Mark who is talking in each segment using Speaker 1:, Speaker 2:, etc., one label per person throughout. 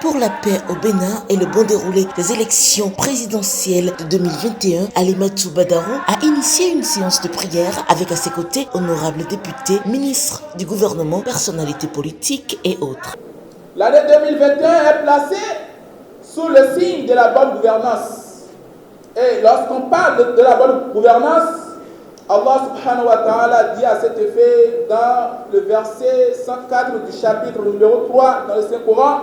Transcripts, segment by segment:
Speaker 1: Pour la paix au Bénin et le bon déroulé des élections présidentielles de 2021, Alimatou Badarou a initié une séance de prière avec à ses côtés honorables députés, ministres du gouvernement, personnalités politiques et autres.
Speaker 2: L'année 2021 est placée sous le signe de la bonne gouvernance. Et lorsqu'on parle de la bonne gouvernance, Allah subhanahu wa ta'ala dit à cet effet dans le verset 104 du chapitre numéro 3 dans le Saint-Coran: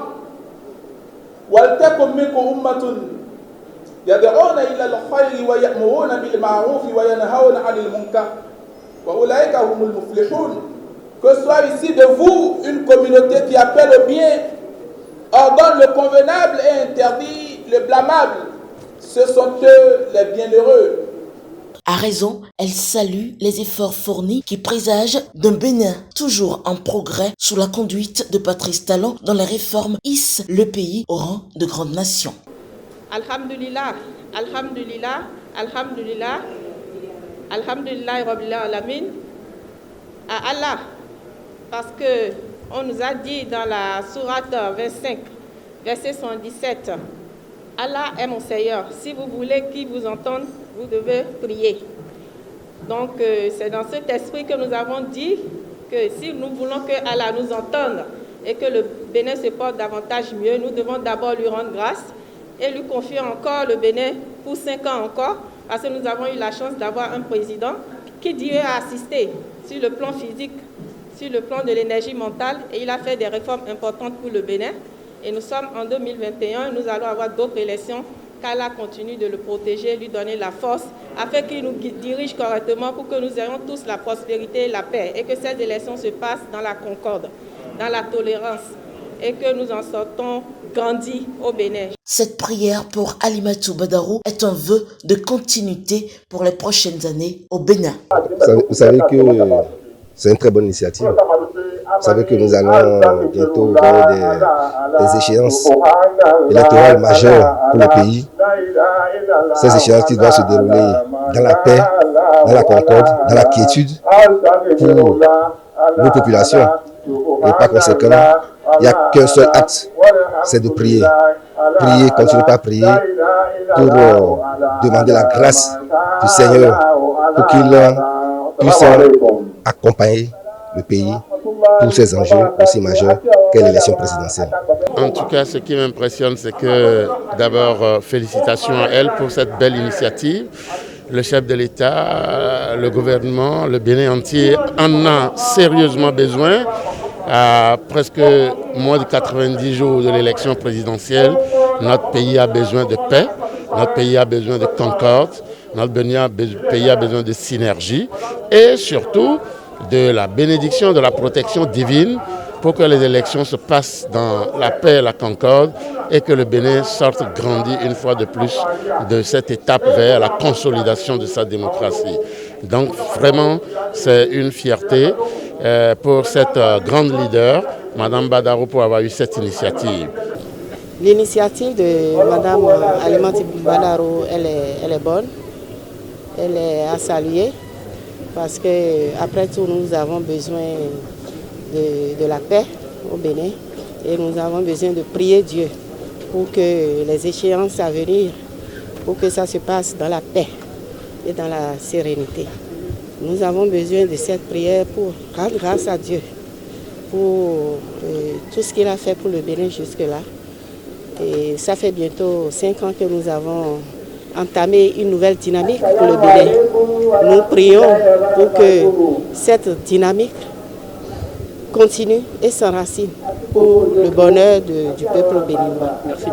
Speaker 2: وَلْتَكُنْ مِنْكُمْ أُمَّةٌ يَدْعُونَ إِلَى الْخَيْرِ وَيَأْمُرُونَ بِالْمَعْرُوفِ وَيَنْهَوْنَ عَنِ الْمُنكَرِ وَأُولَئِكَ هُمُ الْمُفْلِحُونَ. Que soit ici de vous une communauté qui appelle au bien, ordonne le convenable et interdit le blâmable. Ce sont eux les bienheureux.
Speaker 1: À raison, elle salue les efforts fournis qui présagent d'un Bénin toujours en progrès sous la conduite de Patrice Talon dont les réformes hissent le pays au rang de grande nation.
Speaker 3: Alhamdulillah, Alhamdulillah, Alhamdulillah, Alhamdulillah Rabbil Alamin, à Allah, parce que on nous a dit dans la sourate 25, verset 117, Allah est mon Seigneur. Si vous voulez qu'il vous entende, vous devez prier. Donc c'est dans cet esprit que nous avons dit que si nous voulons que Allah nous entende et que le Bénin se porte davantage mieux, nous devons d'abord lui rendre grâce et lui confier encore le Bénin pour 5 ans encore, parce que nous avons eu la chance d'avoir un président qui Dieu a assisté sur le plan physique, sur le plan de l'énergie mentale, et il a fait des réformes importantes pour le Bénin. Et nous sommes en 2021, nous allons avoir d'autres élections, qu'Allah continue de le protéger, lui donner la force, afin qu'il nous dirige correctement pour que nous ayons tous la prospérité et la paix, et que ces élections se passent dans la concorde, dans la tolérance, et que nous en sortons grandis au Bénin.
Speaker 1: Cette prière pour Alimatou Badarou est un vœu de continuité pour les prochaines années au Bénin.
Speaker 4: Vous savez que c'est une très bonne initiative. Vous savez que nous allons bientôt voir des échéances électorales majeures pour le pays. Ces échéances qui doivent se dérouler dans la paix, dans la concorde, dans la quiétude pour nos populations. Et par conséquent, il n'y a qu'un seul acte, c'est de prier. Prier, continuer par prier pour demander la grâce du Seigneur pour qu'il puisse accompagner le pays pour ces enjeux aussi majeurs qu'est l'élection présidentielle.
Speaker 5: En tout cas, ce qui m'impressionne, c'est que d'abord, félicitations à elle pour cette belle initiative. Le chef de l'État, le gouvernement, le Bénin entier en a sérieusement besoin. À presque moins de 90 jours de l'élection présidentielle, notre pays a besoin de paix, notre pays a besoin de concorde, notre pays a besoin de synergie et surtout de la bénédiction, de la protection divine pour que les élections se passent dans la paix et la concorde et que le Bénin sorte grandi une fois de plus de cette étape vers la consolidation de sa démocratie. Donc vraiment, c'est une fierté pour cette grande leader, Mme Badarou, pour avoir eu cette initiative.
Speaker 6: L'initiative de Mme Alimatou Badarou, elle est bonne, elle est à saluer, parce qu'après tout, nous avons besoin de la paix au Bénin et nous avons besoin de prier Dieu pour que les échéances à venir, pour que ça se passe dans la paix et dans la sérénité. Nous avons besoin de cette prière pour rendre grâce à Dieu pour tout ce qu'il a fait pour le Bénin jusque-là. Et ça fait bientôt 5 ans que nous avons entamé une nouvelle dynamique pour le Bénin. Nous prions pour que cette dynamique continue et s'enracine pour le bonheur du peuple béninois. Merci.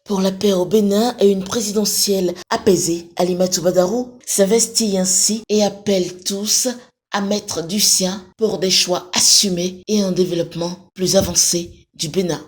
Speaker 1: Pour la paix au Bénin et une présidentielle apaisée, Alimatou Badarou s'investit ainsi et appelle tous à mettre du sien pour des choix assumés et un développement plus avancé du Bénin.